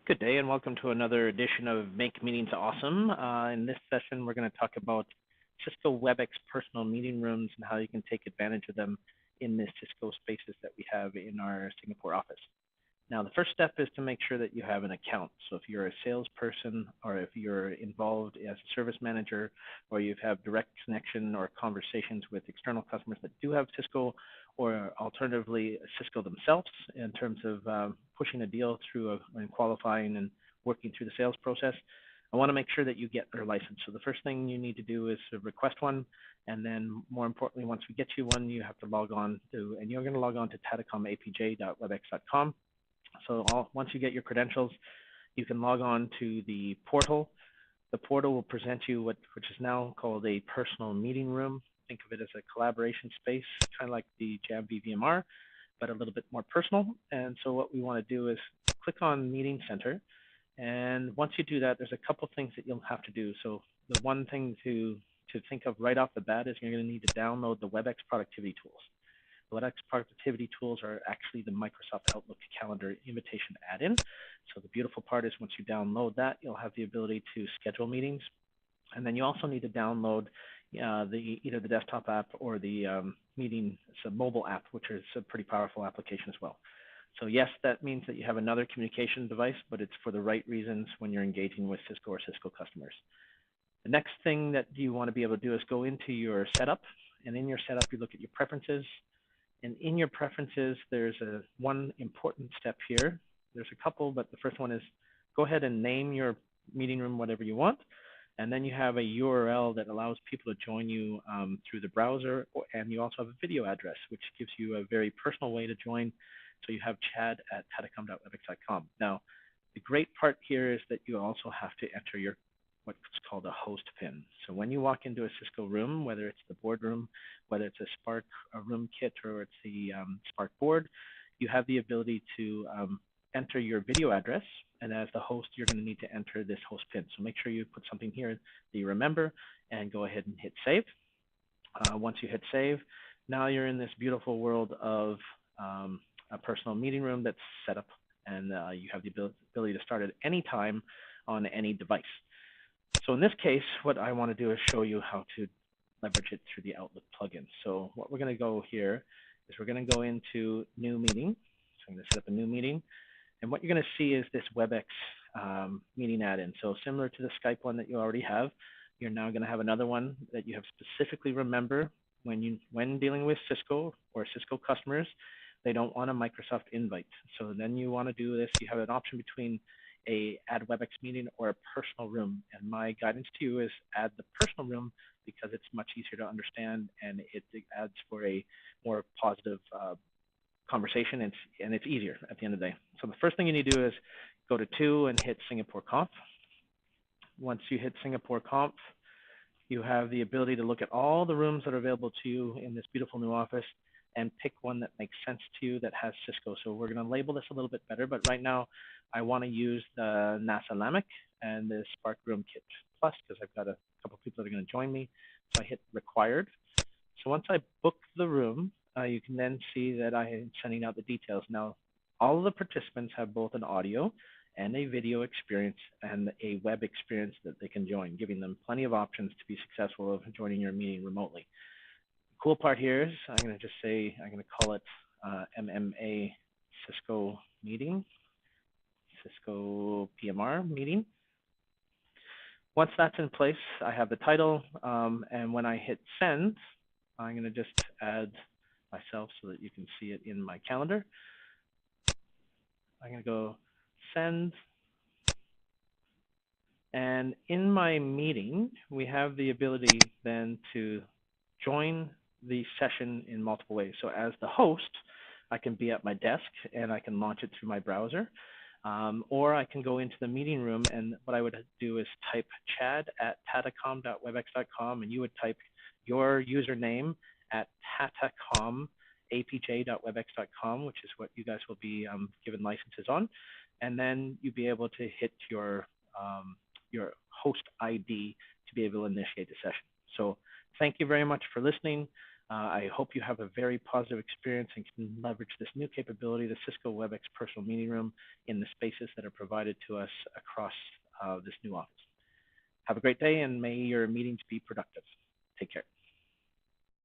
Good day and welcome to another edition of Make Meetings Awesome. In this session, we're going to talk about Cisco WebEx personal meeting rooms and how you can take advantage of them in the Cisco spaces that we have in our Singapore office. Now, the first step is to make sure that you have an account. So if you're a salesperson or if you're involved as a service manager or you have direct connection or conversations with external customers that do have Cisco or alternatively Cisco themselves in terms of pushing a deal through and qualifying and working through the sales process, I want to make sure that you get their license. So the first thing you need to do is to request one. And then more importantly, once we get you one, you have to log on to, and you're going to log on to tadacomapj.webex.com. So once you get your credentials, you can log on to the portal. The portal will present you which is now called a personal meeting room. Think of it as a collaboration space, kind of like the Jam VMR, but a little bit more personal. And so what we want to do is click on Meeting Center. And once you do that, there's a couple things that you'll have to do. So the one thing to think of right off the bat is you're going to need to download the WebEx productivity tools. WebEx productivity tools are actually the Microsoft Outlook calendar invitation add-in. So the beautiful part is once you download that, you'll have the ability to schedule meetings. And then you also need to download either the desktop app or the meeting, it's a mobile app, which is a pretty powerful application as well. So yes, that means that you have another communication device, but it's for the right reasons when you're engaging with Cisco or Cisco customers. The next thing that you want to be able to do is go into your setup. And in your setup, you look at your preferences. And in your preferences, there's one important step here. There's a couple, but the first one is go ahead and name your meeting room whatever you want. And then you have a URL that allows people to join you through the browser. And you also have a video address, which gives you a very personal way to join. So you have chad@tadacom.webex.com. Now, the great part here is that you also have to enter what's called a host pin. So when you walk into a Cisco room, whether it's the boardroom, whether it's a Spark room kit, or it's the Spark board, you have the ability to enter your video address. And as the host, you're going to need to enter this host pin. So make sure you put something here that you remember and go ahead and hit save. Once you hit save, now you're in this beautiful world of a personal meeting room that's set up, and you have the ability to start at any time on any device. So in this case, what I want to do is show you how to leverage it through the Outlook plugin. So what we're going to go here is we're going to go into New Meeting. So I'm going to set up a new meeting. And what you're going to see is this WebEx meeting add-in. So similar to the Skype one that you already have, you're now going to have another one that you have specifically remember when dealing with Cisco or Cisco customers, they don't want a Microsoft invite. So then you want to do this. You have an option between a add WebEx meeting or a personal room. And my guidance to you is add the personal room because it's much easier to understand and it adds for a more positive conversation and it's easier at the end of the day. So the first thing you need to do is go to and hit Singapore Conf. Once you hit Singapore Conf, you have the ability to look at all the rooms that are available to you in this beautiful new office and pick one that makes sense to you that has Cisco. So we're going to label this a little bit better, but right now I want to use the NASA LAMIC and the Spark Room Kit Plus because I've got a couple of people that are going to join me. So I hit required. So once I book the room, you can then see that I am sending out the details. Now, all of the participants have both an audio and a video experience and a web experience that they can join, giving them plenty of options to be successful of joining your meeting remotely. Cool part here is I'm going to call it MMA Cisco meeting, Cisco PMR meeting. Once that's in place, I have the title, and when I hit send, I'm going to just add myself so that you can see it in my calendar. I'm going to go send, and in my meeting, we have the ability then to join the session in multiple ways. So as the host, I can be at my desk and I can launch it through my browser, or I can go into the meeting room, and what I would do is type chad@tadacom.webex.com, and you would type your username at tadacomapj.webex.com, which is what you guys will be given licenses on, and then you'll be able to hit your host ID to be able to initiate the session. So thank you very much for listening. I hope you have a very positive experience and can leverage this new capability, the Cisco WebEx Personal Meeting Room, in the spaces that are provided to us across this new office. Have a great day, and may your meetings be productive.